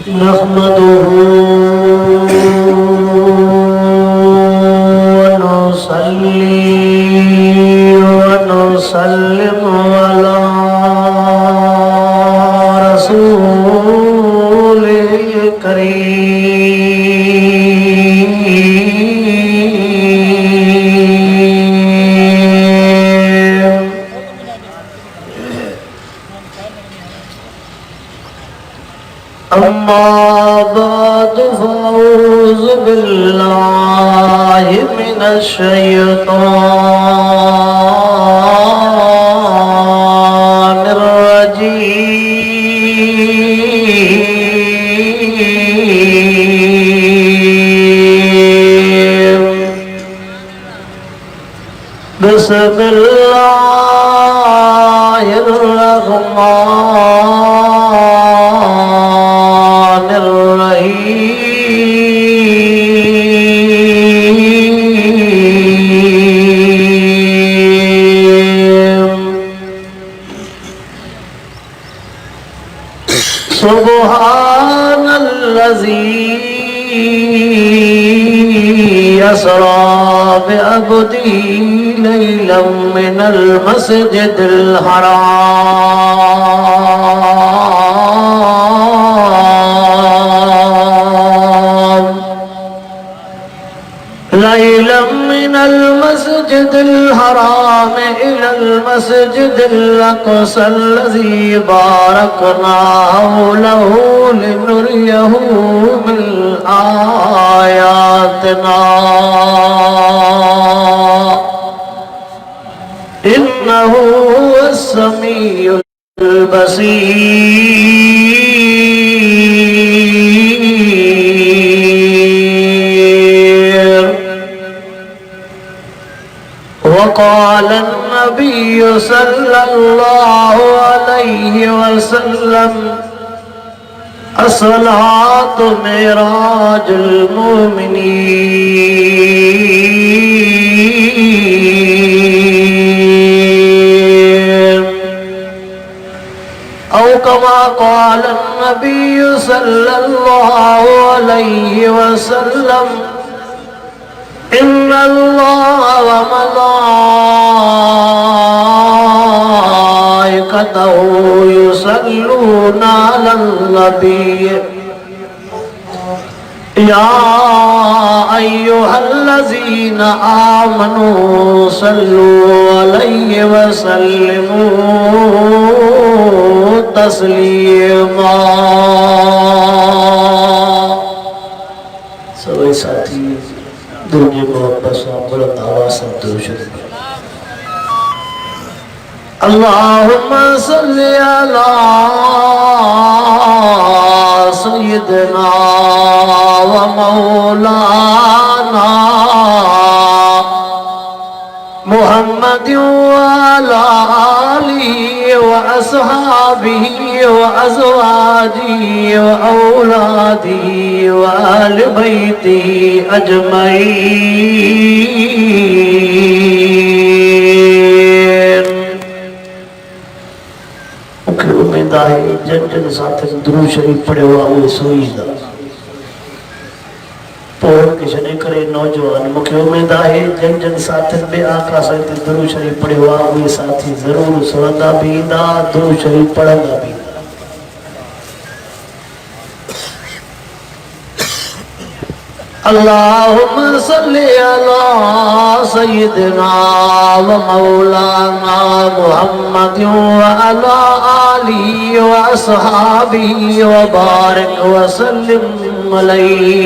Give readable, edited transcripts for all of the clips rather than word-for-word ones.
नहमदुहु व नुसल्ली व नुसल्लिमु अला रसूलिल करीम। अम्मा बाद फ़अऊज़ु बिल्लाहि मिनश शैतानिर रजीम। बिस्मिल्लाहिर रहमानिर रहीम। सुब्हानल्लज़ी अस्रा बिअब्दिही लैलन मिनल मस्जिदिल हराम लैलन मिनल मस्जिदिल हराम इलल मस्जिदिल अक़सल्लज़ी बारकना हौलहु लिनुरियहु मिन आयातिना इन्नहु हुवस-समीउल बसीर। वक़ाल अन्नबिय्यु सल्लल्लाहु अलैहि वसल्लम अस्सलातु मिराजुल मुमिनीन। औ कमा क़ाल अन्नबिय्यु सल्लल्लाहु अलैहि वसल्लम इन्नल्लाह व मलाइकतहु युसल्लूना अलन नबी या अय्युहल्लज़ीना आमनू सल्लू अलैहि व सल्लिमू तस्लीमा। सभी साथी दुनिया मोहब्बत से बुलंद आवाज़ से दुरूद शरीफ। अल्लाहुम्मा सल्लि अला सय्यिदिना व मौलाना मुहम्मदिन व अला आलिहि व अस्हाबिहि व अज़वाजिहि व औलादिहि व अहलि बैतिहि अजमईन। मूंखे उम्मीद आहे जन जन साथियुनि दुरूद शरीफ पढ़ियो आहे उहे सोईंदा। पोइ खे छॾे करे नौजवान मूंखे उम्मीद आहे जन जन साथियुनि ॿिए आका साईं ते दुरूद शरीफ पढ़ियो आहे उहे साथी ज़रूरु सुणंदा बि ईंदा, दुरूद शरीफ पढ़ंदा बि ईंदा। अल्लाहुम्मा सल्लि अला सय्यिदिना व मौलाना मुहम्मदिन व अला आलिहि व अस्हाबिहि व बारिक व सल्लिम अलैहि।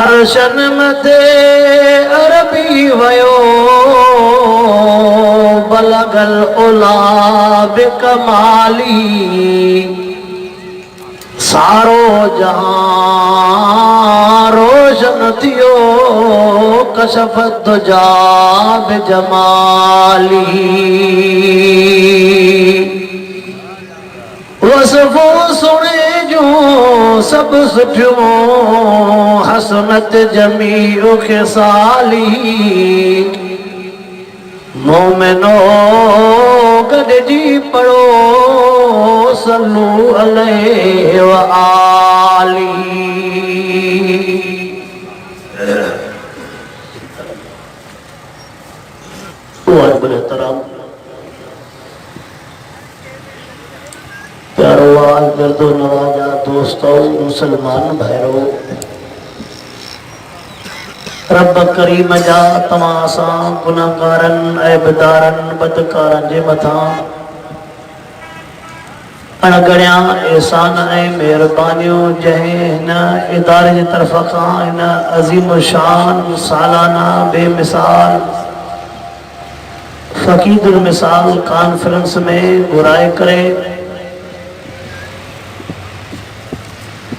अर्शन मथे अरबी वयो बलगल उला बिकमाली सारो जहां रोशन थियो कशफत दुजा बिजमाली। वसफ़ो सुणे जो सब सुठियो हसनत जमीउ ख़िसाली। मोमिनो गॾिजी पढ़ो सल्लू अलैहि व आली। प्यारो वाल गर्दो नवाजा दोस्तों मुसलमान भाइयों, रब करीम जा तमासा गुनाहगारन ऐबदारन बदकारन जे मथा अणगणिया एहसान ऐं मेहरबानियूं जंहिं हिन इदारे जी तरफ़ खां हिन अज़ीम शान सालाना बेमिसाल फ़क़ीदुल मिसाल कॉन्फ्रेंस में घुराए करे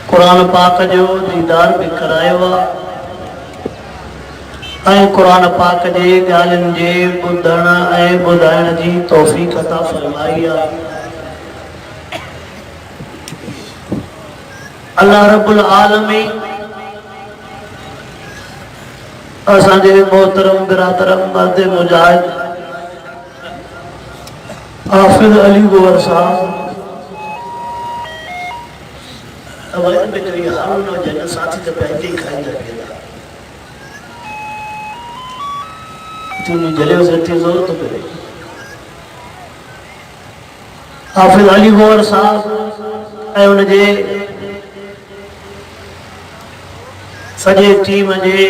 कुरान पाक जो दीदार भी करायो ऐं कुरान पाक जे ॻाल्हियुनि जे ॿुधण ऐं ॿुधाइण जी तौफ़ीक़ अता फ़रमाई आहे। अल्लाह रब्बुल आलमीन असांजे मोहतरम बिरादरम मर्द मुजाहिद हाफिज़ अली गोवर साहब अवैध में जो ये हारून और जन साथी तो पहले ही खाई जाएगा तुम जले से इतनी ज़रूरत तो करे। हाफिज़ अली गोवर साहब ऐं उनजे सॼे टीम जे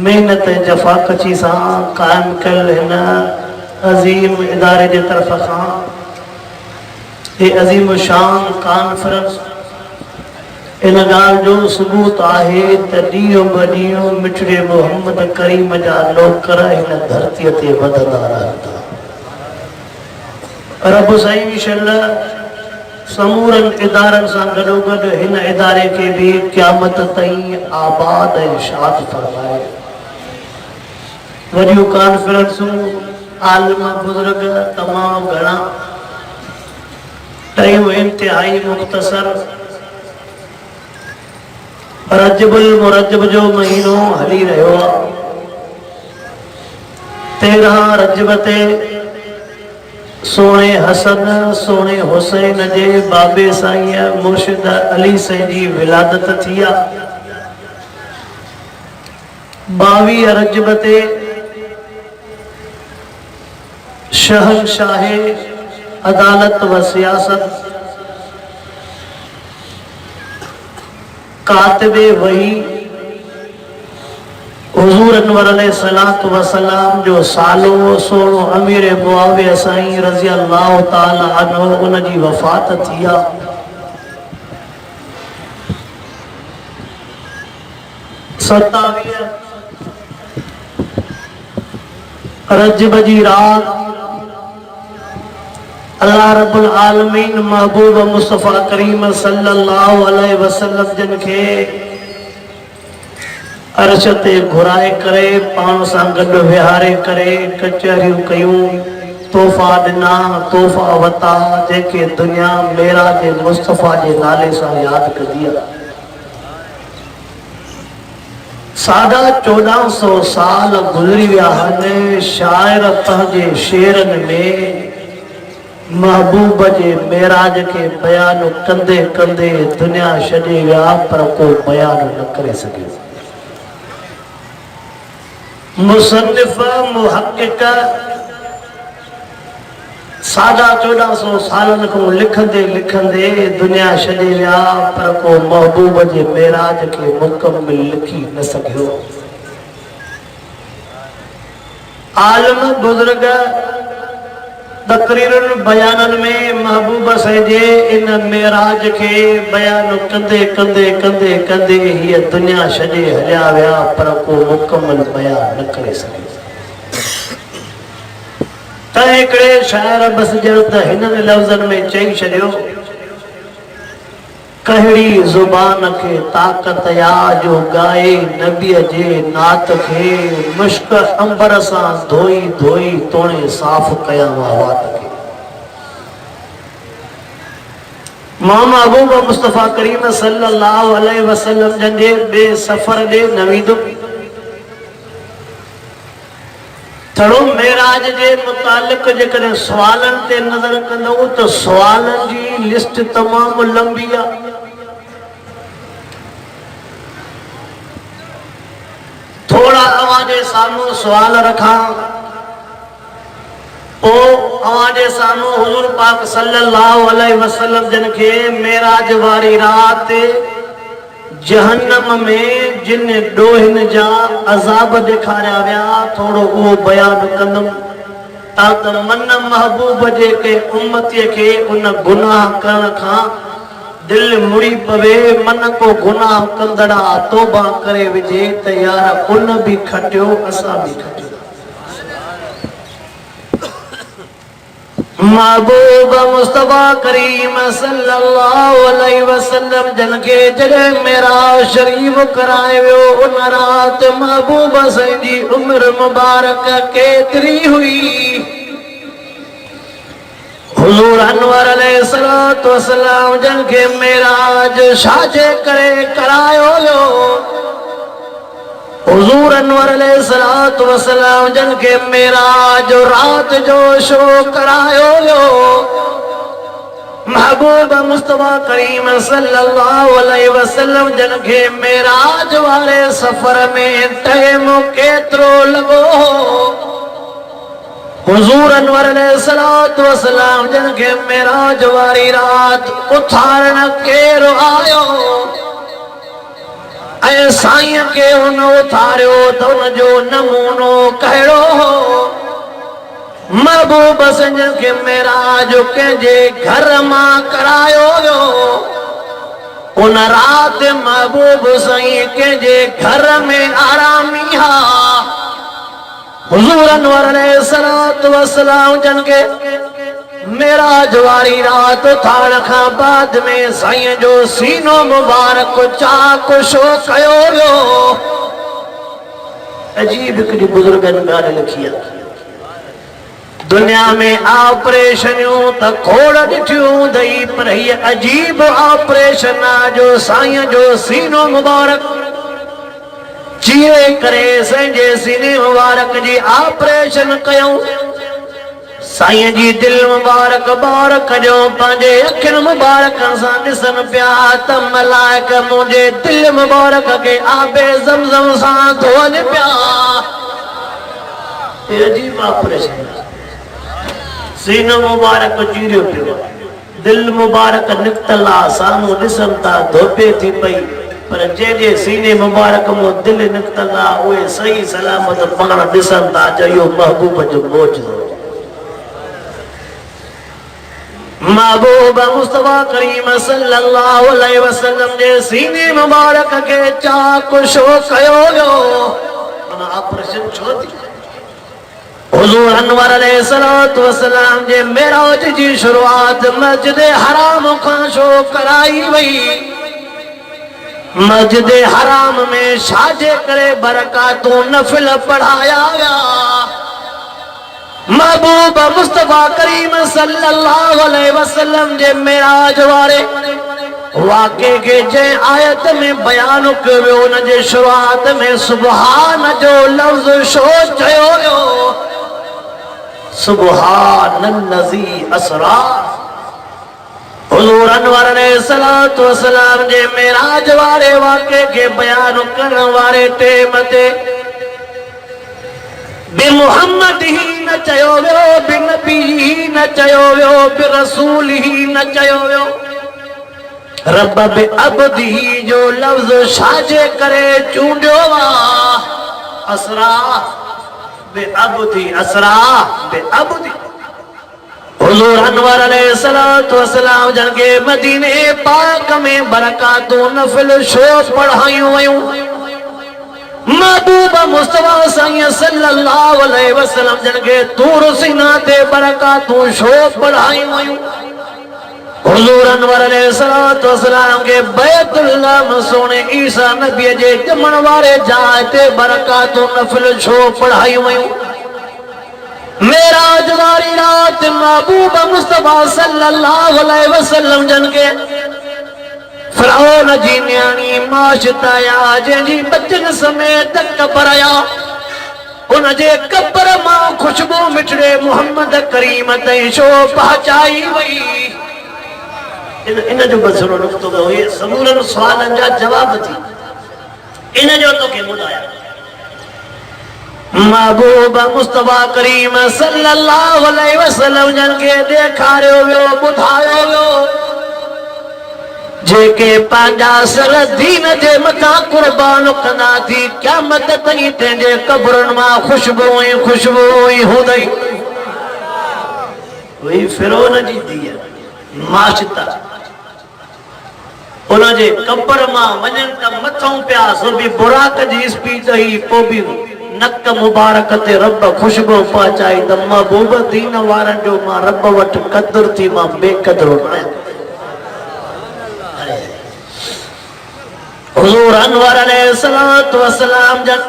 मेहनत जफ़ाकशी सां क़ाइम कयल हिन अज़ीम इदारे जे तरफ़ खां ये अज़ीम शान कॉन्फ्रेंस इन ॻाल्हि जो सबूत आहे त ॾींहों ब ॾींहों मिठड़े मोहम्मद करीम जा नौकर हिन धरतीअ ते वधंदा रहनि था। रब साईं शल समूरन इदारनि सां गॾोगॾु हिन इदारे खे बि क़यामत ताईं आबाद ऐं शाद फरमाए। वॾियूं कॉन्फ्रेंसूं आलिम बुज़ुर्ग तमामु घणा टयूं इंतिहाई मुख़्तसर रजबुल मुरजब जो महीनो हली रहियो आहे। 13 रजब ते सोने हसन सोने हुसैन जे बाबे साईं मुर्शिद अली साईं जी विलादत थी आहे। 22 रजब ते शहंशाह अदालत व सियासत कातिबे वही हुजूर अनवर अलैहिस्सलातु वस्सलाम जो सालो सोनो अमीर मुआविया साईं रज़ी अल्लाह ताला अन्हु उन जी वफ़ात थी आहे। 27 रजब जी रात अल्लाह रब्बुल आलमीन महबूब मुस्तफ़ा करीम सल्लल्लाहु अलैहि वसल्लम जिन खे अर्श ते घुराए करे पाण सां गॾु विहारे करे कचहरियूं कयूं, तोहफ़ा ॾिना तोहफ़ा वरिता जेके दुनिया मेराज मुस्तफ़ा जे नाले सां यादि कंदी आहे। 1450 साल गुज़री विया आहिनि। शाइर पंहिंजे शेरनि में महबूब जे मेराज के बयान कंदे कंदे दुनिया छॾे विया पर को बयान न करे सघियो। मुसन्निफ मुहक़िक़ 1450 सालनि खां लिखंदे लिखंदे दुनिया छॾे विया पर को महबूब जे मेराज के मुकम्मिल लिखी न सघियो। आलिम बुज़ुर्ग तकरीरुल बयानन में महबूब साईं जे इन मेराज के बयान कंदे कंदे कंदे कंदे हीअ दुनिया छॾे हलिया विया पर को मुकम्मल बयान न करे सघे। त हिकिड़े शाइर बस ॼण त हिननि लफ़्ज़नि में चई छॾियो, कहिड़ी ज़ुबान के ताक़त या जो गाए नबीअ जे नात खे मुश्क अंबर सां धोई धोई तोणे साफ़ कया वात खे। महबूब मुस्तफ़ा करीम सल्लल्लाहु अलैहि वसल्लम जंहिंजे ॿिए सफ़र ॾे नवीदुम थोड़ो मेराज जे मुतालिक जेकॾहिं सुवालनि ते नज़र कंदो तो सुवालनि जी लिस्ट तमामु लंबी आहे। थोड़ा अवाजे सामू सवाल रखा अवाजे सामू हुजूर पाक सल्लल्लाहु अलैहि वसल्लम जन के मेराज वारी रात जहन्नम में जिन डोहिन जा अजाब दिखाया विया थोड़ो वो बयान कंदम ताकि मन महबूब जे के उम्मती के उन गुनाह करण का दिल मुड़ी पवे मन को गुनाह कंदड़ा तौबा करे विजे त यार उन भी खटियो असा भी खटियो। महबूब मुस्तफा करीम सल्लल्लाहु अलैहि वसल्लम जन के जगह मेरा शरीफ कराए वियो उन रात महबूब जी उम्र मुबारक केतरी हुई। हुजूर अनवर अलैहिस्सलातु वस्सलाम जन के मेराज छाजे करे करायो वियो। हुजूर अनवर अलैहिस्सलातु वस्सलाम जन के मेराज रात जो शो करायो वियो। महबूब मुस्तफा करीम सल्लल्लाहु अलैहि वसल्लम जन के मेराज वाले सफर में टाइम केतरो लगो। हुजूर अनवर अलैहिस्सलातु वस्सलाम जन के मेराज वारी रात उथारण केरो आयो ऐ साईं के उन उथारियो तो उन जो नमूनो कहिड़ो हो। महबूब जन के मेराज कंहिंजे घर मां करायो वियो। उन रात महबूब साईं कंहिंजे घर में आरामी हा। हुजूर अनवर अलैहिस्सलातु वस्सलाम जन के मेराज वारी रात उथारण खां बाद में साईं जो सीनो मुबारक चाक शो कयो वियो। अजीब हिकिड़ी बुजुर्गनि ॻाल्हि लिखी आहे दुनिया में ऑपरेशनियूं त खोड़ ॾिठियूं दई पर हीअ अजीब ऑपरेशन आहे जो साईं जो सीनो मुबारक चीरे करे संजे सीने मुबारक जी ऑपरेशन कयूं। साईं जी दिल मुबारक बारक जो पंहिंजे अखियुनि मुबारक सां ॾिसनि पिया त मलाइक मुंहिंजे दिल मुबारक के आबे ज़मज़म सां धोअनि पिया। अजीब ऑपरेशन सीनो मुबारक चीरियो पियो दिल मुबारक निकतल आहे साम्हूं ॾिसनि था धोपे थी पई पर जे सीने मुबारक मो दिल निकतल आहे उहे सही सलामत पाण ॾिसनि था जो इहो महबूब जो मौजूदो। महबूब मुस्तफा करीम सल्लल्लाहु अलैहि वसल्लम जे सीने मुबारक के चाक शो कयो वियो। माना ऑपरेशन छो थी। हुजूर अनवर अलैहिस्सलातु वस्सलाम जे मेराज जी शुरुआत मस्जिद हराम खां शो कराई वई। मस्जिद हराम में छाजे करे बरकातूं नफिल पढ़ाया विया। महबूब मुस्तफा करीम सल्लल्लाहु अलैहि वसल्लम जे मेराज वारे वाक़े के जंहिं आयत में बयान कयो वियो उन जे शुरुआत में सुबहान जो लफ्ज़ शो चयो वियो। सुबहानल्लज़ी असरा। हुजूर अनवर अलैहिस्सलातु वस्सलाम जे मेराज वारे वाक़े के बयान करण वारे टेम ते बि मुहम्मद ही न चयो वियो बि नबी ही न चयो वियो बि रसूल ही न चयो वियो। रब बि अब्दी जो लफ्ज़ छाजे करे चूंडियो आहे। असरा बि अब्दी असरा बि अब्दी। हुजूर अनवर अलैहिस्सलातु वस्सलाम जन के मदीने पाक में बरकातूं नफिल शो पढ़ायूं वयूं। महबूब मुस्तफा साईं सल्लल्लाहु अलैहि वसल्लम जन के तूर सीना ते बरकातूं शो पढ़ायूं वयूं। हुजूर अनवर अलैहिस्सलातु वस्सलाम के बैतुल्लाह में सोने ईसा नबी जे जमण वारे जाइ ते बरकातूं नफिल शो पढ़ायूं वयूं। मेराज वारी रात महबूब मुस्तफा सल्लल्लाहु अलैहि वसल्लम जन के फिरौन जी न्याणी माशताया जंहिंजी बचन समेत कबर आया उनजे कब्र मां खुशबू मिठड़े मोहम्मद करीम ताईं छो पहुचाई वई। इन जो बसरो नुक्तो हो ये समूरन सवालन जा जवाब थी इन जो तो के ॿुधाया। महबूब मुस्तफा करीम सल्लल्लाहु अलैहि वसल्लम जन के ॾेखारियो वियो ॿुधायो वियो जेके पंहिंजा सर दीन जे मथां कुर्बान कंदा थी क़यामत ताईं तंहिंजे कब्रनि मां खुशबू ई खुशबू ई हूंदई। वही फिरौन जी धीअ माशिता उनजे कब्र मां वञनि त मथां पिया सो बि बुराक जी स्पीड हुई पोइ बि नक मुबारक ते रब खुशबू पहुचाई त महबूब दीन वारनि जो मां रब वटि क़दुर थी मां बेक़दुर आहियां। हुजूर अनवर अलैहिस्सलातु वस्सलाम जन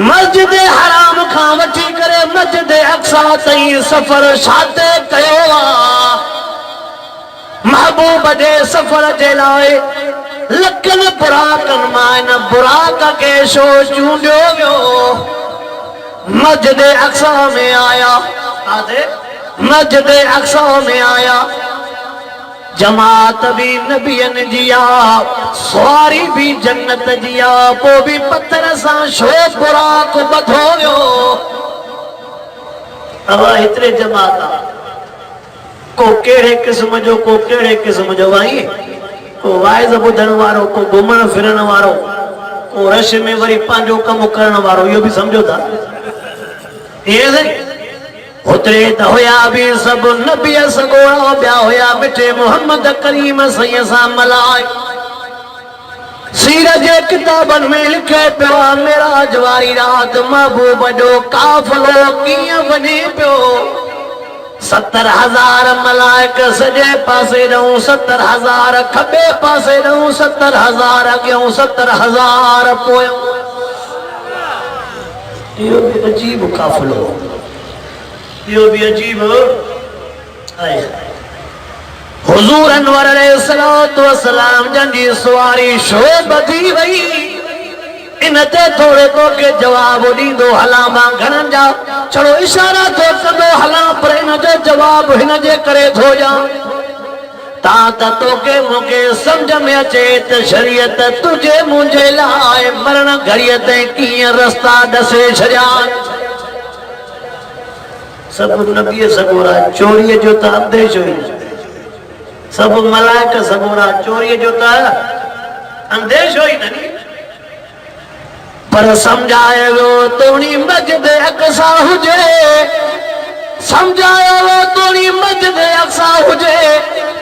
मस्जिद हराम खां वठी करे मस्जिद अक्सा ताईं सफ़र छाते कयो आहे। महबूब जे सफ़र जे लाइ लखनि बुराकनि मां इन बुराक खे छो चूंडियो वियो। मस्जिद अक्सा में आया मस्जिद अक्सा में आया जमात भी नबियन जी आ सवारी भी जन्नत जी आ पोइ बि पत्थर सां छो बुराक ॿधो वियो। अवा हेतिरे जमात आ को कहिड़े क़िस्म जो को कहिड़े क़िस्म जो भाई को वाइज़ ॿुधण वारो को घुमण फिरण वारो को रश में वरी पंहिंजो कमु करण वारो इहो बि सम्झो था। उतरे त हुया बि सभु नबीअ सगोड़ा ॿिया हुया मिठे मोहम्मद करीम सईं सां मलाए। सीरत जे किताबनि में लिखे पियो आहे मेराज वारी राति महबूब जो काफ़िलो कीअं वञे पियो। 70,000 मलाइक सॼे पासे ॾऊं 70,000 खॿे पासे ॾऊं 70,000 अॻियां 70,000 पोयां। इहो बि अजीब काफ़िलो इहो बि अजीब आहे। हुजूर अनवर अलैहिस्सलातु वस्सलाम जन जी सवारी छो ॿधी वई इन ते थोरे तोखे जवाब ॾींदो हलां मां घणनि जा छड़ो इशारा थो कंदो हलां पर इन जो जवाब हिन जे करे थो ॾियां तां त तोखे मूंखे सम्झ में अचे त शरीयत तुंहिंजे मुंहिंजे लाइ मरण घड़ीअ ताईं कीअं रस्ता ॾसे छॾिया। सब नबी सगोरा चोरी जो त अंदेश हुई सब मलाइक सगोरा चोरी जो त अंदेश हुई न पर समझाए वो तोड़ी मस्जिद अक्सा हुजे समझाए वो तोड़ी मस्जिद अक्सा हुजे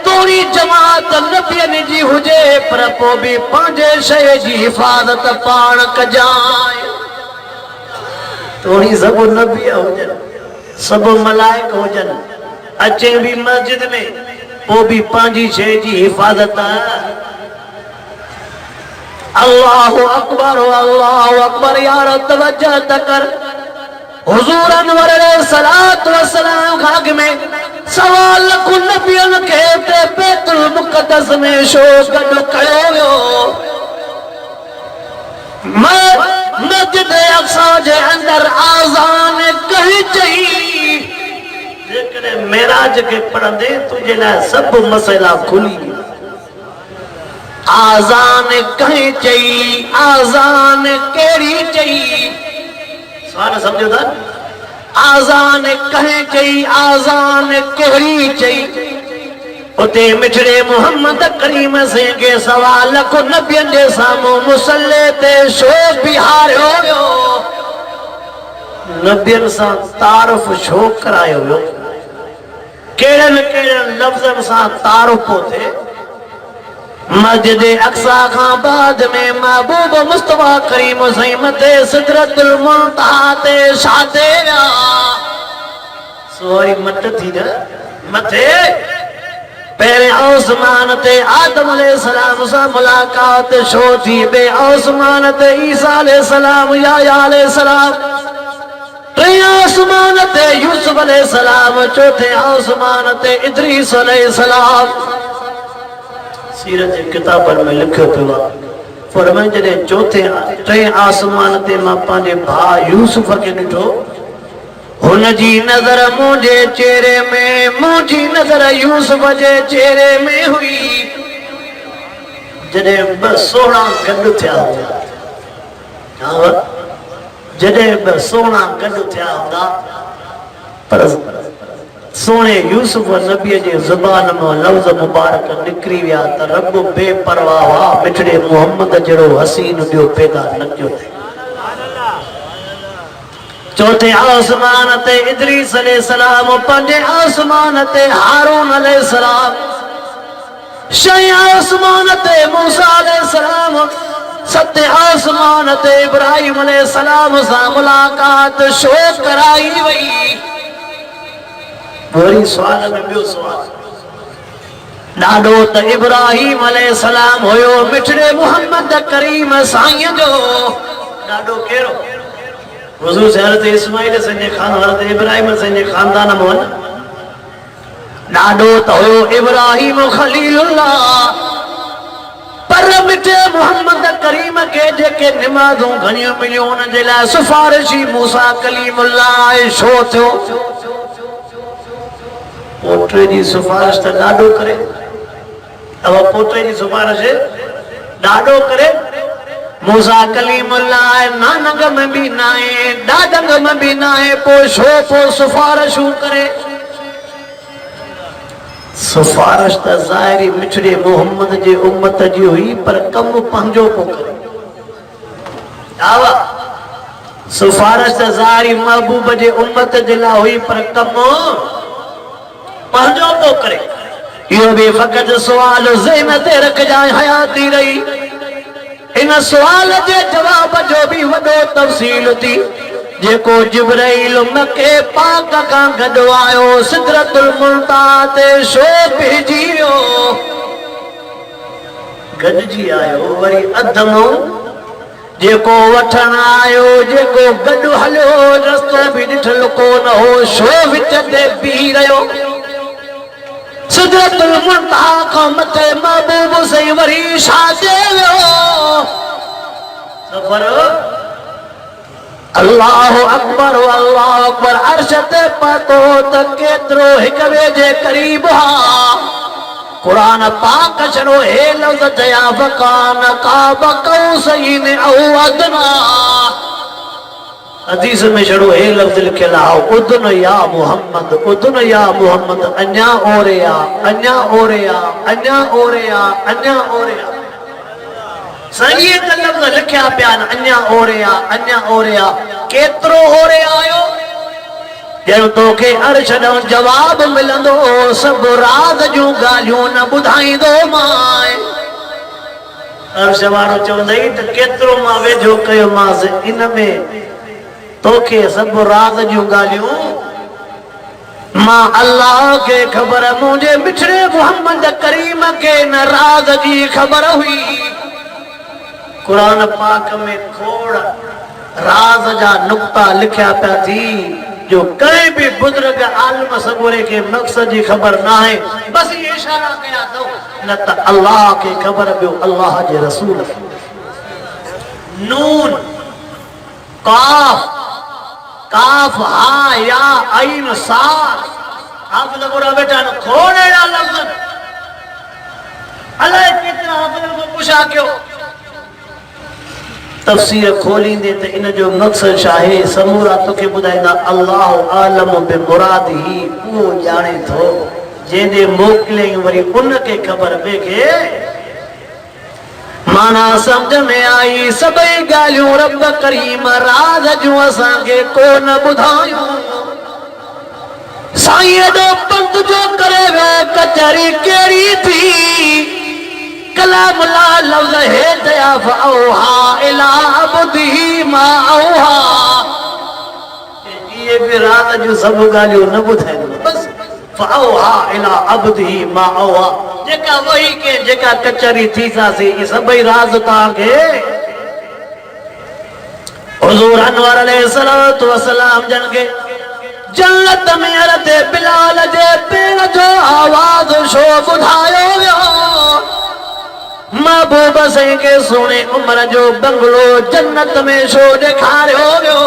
तोड़ी जमात नबियन जी हुजे पर पोइ बि पंहिंजे शइ जी हिफ़ाज़त पाण कजाए। तोड़ी सब नबी हुजनि सब मलाइक हुजनि अचे भी मस्जिद में वो भी पंहिंजी शइ जी हिफ़ाज़त। अल्लाहु अकबर यार तवज्जो त कर। हुजूर अनवर अलैहिस्सलातु वस्सलाम खाग में सवाल लख नबियन खे ते बैतुल मुक़द्दस में छो गॾु कयो वियो। मस्जिद अक्सा जे अंदर आज़ान कही चई जेकॾहिं मेराज खे पढ़ंदे तुंहिंजे लाइ सभु मसइला खुली। आज़ान कहीं चई आज़ान केड़ी चई सवाल समझो था। आज़ान कहीं चई आज़ान केड़ी चई उते मिठड़े मोहम्मद करीम सिंह के सवाल लखो नबियन जे साम्हूं मुसल्ले ते छो बिहारियो वियो। नबियन सां तारुफ छो करायो वियो कहिड़नि कहिड़नि लफ़्ज़नि सां तारुफ थिए। मस्जिद अक्सा खां बाद में महबूब मुस्तफा करीम सईं मथे सिदरतुल मुंतहा ते छाते विया। सोई मट थी न मथे पहिरें आसमान ते आदम अलैहिस्सलाम सां मुलाकात छो थी ॿिए आसमान ते ईसा अलैहिस्सलाम याया अलैहिस्सलाम टे आसमान ते यूसुफ अलैहिस्सलाम चौथे आसमान ते इदरीस अलैहिस्सलाम। सीरत जे किताबनि में लिखियो पियो आहे पर मैं जॾहिं चौथे टे आसमान ते मां पंहिंजे भाउ यूसुफ खे ॾिठो, हुनजी नज़र मुंहिंजे चेहरे में, मुंहिंजी नज़र यूसुफ जे चेहरे में हुई। जॾहिं ॿ सोना गॾु थिया हुआ, जॾहिं ॿ सोना गॾु थिया हूंदा, पर सोने यूसुफ नबीअ जे ज़ुबान मां लफ़्ज़ मुबारक निकिरी विया त रब बेपरवाह हुआ, मिठड़े मोहम्मद जहिड़ो हसीन ॿियो पैदा न कयो। चौथे आसमान ते इदरीस अलैहिस्सलाम, पंजे आसमान ते हारून अलैहिस्सलाम, छहें आसमान ते मूसा अलैहिस्सलाम, सते आसमान ते इब्राहिम अलैहिस्सलाम सां मुलाकात छो कराई वई। वरी सुवाल में ॿियो सुवाल, ॾाढो त इब्राहिम अलैहिस्सलाम हुयो मिठड़े मुहम्मद करीम साईं जो ॾाढो कहिड़ो, हुज़ूर हज़रत इस्माइल संजे खान हज़रत इब्राहिम संजे खानदान में ॾाढो त हुयो इब्राहिम खलीलुल्लाह। पर मिठे मुहम्मद करीम के जेके निमाज़ूं घणियूं मिलियूं उन जे लाइ सिफारिशी मूसा कलीमुल्लाह छो थियो? पोटे जी सिफारिश त ॾाढो करे, अब पोटे जी सिफारिश ॾाढो करे, मूसा कलीमुल्लाह नानग में भी ना है, ॾाढंग में भी ना है, पोइ छो पोइ सिफारिशूं करे? सिफारिश त ज़ाहिरी मिठड़े मोहम्मद जे उम्मत जी हुई, पर कम पंहिंजो को करे। सिफारिश त ज़ाहिरी महबूब जे उम्मत जे लाइ हुई, पर कम पंहिंजो को करे। इहो बि फ़क़त सुवाल ज़हन ते रखजांइ, हयाती रही। इन सुवाल जे जवाब जो भी वॾो तफ़सील थी, जेको जिब्राइल मके पाक खां गॾु आयो सिदरतुल मुंतहा ते छो भेजी वियो? गॾिजी आयो, वरी अधमो जेको वठण आयो, जेको गॾु हलियो, रस्तो बि ॾिठल कोन हो, छो विच ते बीही रहियो? सिदरतुल मुंतहा खां मथे महबूब साईं वरी छा चए वियो? सफ़र अल्लाह अकबर, अल्लाह अकबर। अर्श ते पतो त केतिरो हिक ॿिए जे क़रीब हा। कुरान पाक छड़ो हे लफ़्ज़ चया, वकान काब कौसैन औ अदना। हदीस में छड़ो हे लफ़्ज़ लिखियल आहे, उदन या मोहम्मद, उदन या मोहम्मद, अञा ओरे आ, अञा ओरे आ, अञा ओरे आ, अञा ओरे आ। सही त लफ़्ज़ लिखिया पिया आहिनि, अञा ओरे आ, अञा ओरे आ। केतिरो ओरे आयो? ॼण तोखे अर्श ॾांहुं जवाब मिलंदो, सभु राज़ जूं ॻाल्हियूं न ॿुधाईंदो मां। अर्श वारो चवंदई त केतिरो मां वेझो कयोमांसि, इन में तोखे सभु राज़ जूं ॻाल्हियूं मां अल्लाह खे ख़बर, मुंहिंजे मिठड़े मुहम्मद करीम खे न राज़ जी ख़बर हुई। कुरान पाक में खोड़ राज जा नुक्ता लिखिया पिया थी, जो कंहिं भी बुजुर्ग आलिम सगोरे के मक़सद जी ख़बर ना है, बस ये इशारा कया तो न त अल्लाह के ख़बर बियो, अल्लाह जे रसूल। नून काफ, काफ हा या आइन सार, आप लगोरा बेटा न खोड़े ना लफ्ज़ अल्लाह कितना हाफिज़ को पुछा क्यों? तफसीर खोलींदे त इन जो मक़सद छा आहे, समूरा तोखे ॿुधाईंदा। अल्लाह आलम बि मुरादिही, उहो ॼाणे थो जंहिंजे मोकिलियईं, वरी उनखे ख़बर पए खे माना सम्झ में आई। सभई ॻाल्हियूं रब करीम राज़ जूं असांखे कोन ॿुधायूं। साईं एॾो पंध जो करे वियो, कचहरी कहिड़ी थी? कलाम ला लफ्ज़ हेठि या फऔहा इला अब्दिही मा औहा। ये भी रात जो सब ॻाल्हियूं न ॿुधाईंदो, बस फऔहा इला अब्दिही मा औहा। जेका वही के जेका कचहरी थी सासी, ये सभई राज तव्हांखे हुज़ूर अनवर अलैहिस्सलातु वस्सलाम जन के जन्नत में हज़रत बिलाल जे पेर जो आवाज़ छो ॿुधायो वियो? महबूब साईं के सोने उम्र जो बंगलो जन्नत में शो दिखारियो वियो।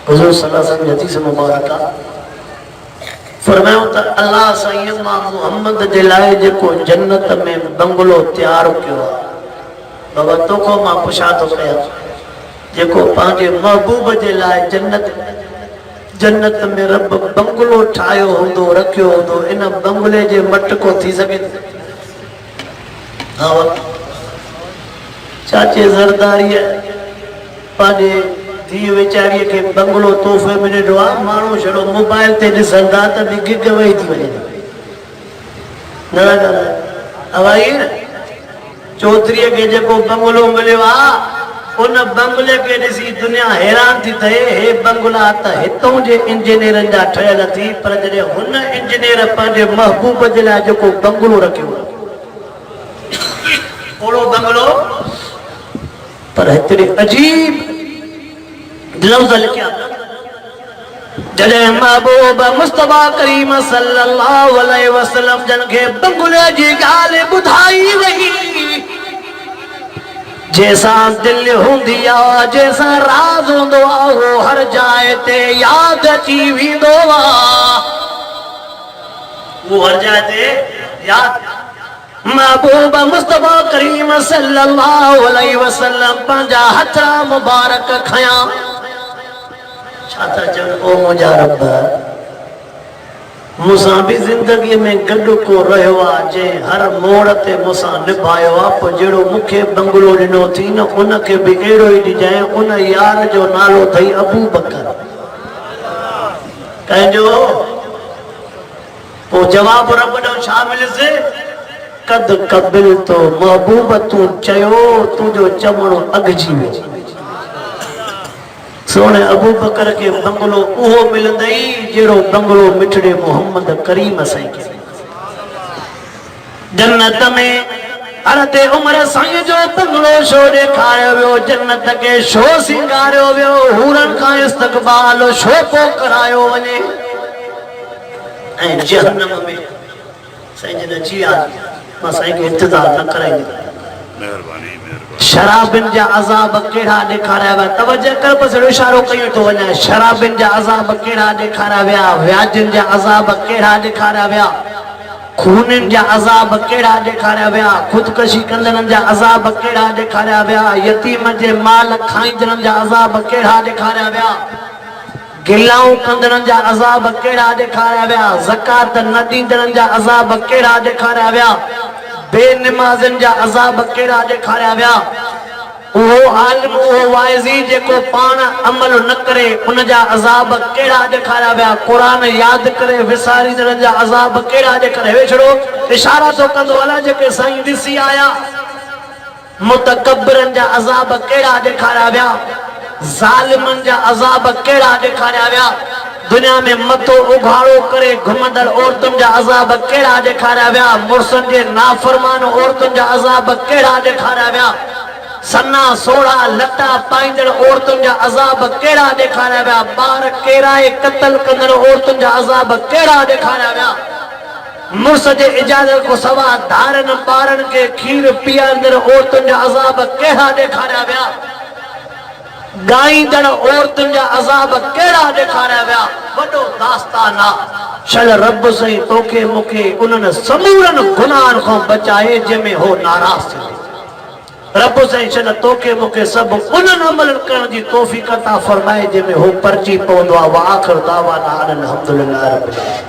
हुजूर सल्लल्लाहु अलैहि वसल्लम हदीस मुबारक फरमायो त अल्लाह साईं मां मोहम्मद जे लाए जेको जन्नत में बंगलो तैयार कियो बाबा तोखो मां पुछा तो कया जेको पांजे महबूब जे लाए जन्नत में रब बंगलो ठायो होंदो रखियो होंदो इन बंगले जे मट को थी सके। हाँ चाचे जरदारी पांजे धी वेचारी के बंगलो तोहफे में ॾिनो आहे माण्हू छड़ो मोबाइल ते ॾिसंदा त बि गिग वही थी वञे न हवाई न चौधरीअ खे जेको बंगलो मिलियो आहे उन बंगले के ॾिसी दुनिया हैरान थी थिए हे बंगला त हितों जे इंजीनियरनि जा ठहियल थी पर जॾहिं हुन इंजीनियर पंहिंजे महबूब जे लाइ जेको बंगलो रखियो ओड़ो बंगलो पर हिकिड़ी अजीब लफ्ज़ लिखिया जॾहिं महबूब मुस्तफा करीम सल्लल्लाहु अलैहि वसल्लम जन खे बंगले जी ॻाल्हि ॿुधाई वई जैसा दिल हूंदी आहे जैसा राज़ हूंदो आहे उहो हर जाइ ते यादि अची वेंदो आहे वो हर जाइ ते यादि महबूब मुस्तफा करीम सल्लल्लाहु अलैहि वसल्लम पंहिंजा हथड़ा मुबारक खया छाता चवन ओ मुंहिंजा रब मूंसां बि ज़िंदगी में गॾु को रहियो आहे जंहिं हर मोड़ ते मूंसां निभायो आहे पोइ जहिड़ो मूंखे बंगलो ॾिनो थी न उनखे बि अहिड़ो ई ॾिजांइ उन यार जो नालो अथई अबू बकर कंहिंजो पोइ जवाब रब ॾिनो छा मिलसि कद कबिल तो महबूब तूं चयो तुंहिंजो चवणो अॻिजी वियो सोने अबू बकर के बंगलो उहो मिलंदई जहिड़ो बंगलो मिठड़े मोहम्मद करीम साईं खे जन्नत में हरते उम्र साईं जो बंगलो छो ॾेखारियो वियो जन्नत के छो सिंगारियो वियो हूरनि खां इस्तक़बाल छो पोइ करायो वञे ऐं जहन्नम में साईं जन अची विया मां साईं खे इंतज़ार न कराईंदी मेहरबानी शराबिन जा अज़ाब केड़ा ॾेखारिया विया तवजह कर बस इशारो कयो तो वञे शराबिन जा अज़ाब केड़ा ॾेखारिया विया व्याजन जा अज़ाब केड़ा ॾेखारिया विया खूनन जा अज़ाब केड़ा ॾेखारिया विया खुदकशी कंदड़न जा अज़ाब केड़ा ॾेखारिया विया यतीम जे माल खाईंदड़न जा अज़ाब केड़ा ॾेखारिया विया गिलाऊं कंदड़न जा अज़ाब केड़ा ॾेखारिया विया ज़कात न ॾींदड़न जा अज़ाब केड़ा ॾेखारिया विया बेनमाज़न जा अज़ाब केड़ा ॾेखारिया विया उहो आलिम उहो वाइज़ी जेको पाण अमल न करे उन जा अज़ाब केड़ा ॾेखारिया विया क़ुरान यादि करे विसारींदड़नि जा अज़ाब केड़ा ॾेखारिया वे छड़ो इशारा तो कंदो अलाए जेके साईं ॾिसी आया मुतकब्बिरनि जा अज़ाब केड़ा ॾेखारिया विया ज़ालिमनि जा अज़ाब केड़ा ॾेखारिया विया दुनिया में मतो उघाड़ो करे घुमंदड़ औरतुनि जा अज़ाब केड़ा ॾेखारिया विया मुर्सनि जे नाफ़रमान औरतुनि जा अज़ाब केड़ा ॾेखारिया विया सन्ना सोड़ा लटा पाईंदड़ औरतुनि जा अज़ाब केड़ा ॾेखारिया विया ॿार केराए क़त्ल कंदड़ औरतुनि जा अज़ाब केड़ा ॾेखारिया विया मुर्स जे इजाज़त को सवा धारनि ॿारनि खे खीर पीआरींदड़ औरतुनि जा अज़ाब केड़ा ॾेखारिया विया गाईंदड़ औरतुनि जा अज़ाब केड़ा ॾेखारिया विया वॾो दास्तान आहे शल रब साईं तोखे मूंखे उन्हनि समूरनि गुनाहनि खां बचाए जंहिंमें हो नाराज़ थी रब साईं शल तोखे मूंखे सभु उन्हनि अमलनि करण जी तौफ़ीक़ अता फरमाए जंहिंमें हो परची पवंदो आहे व आख़िर दावाना अनिल हम्दुलिल्लाह रब्बिल आलमीन।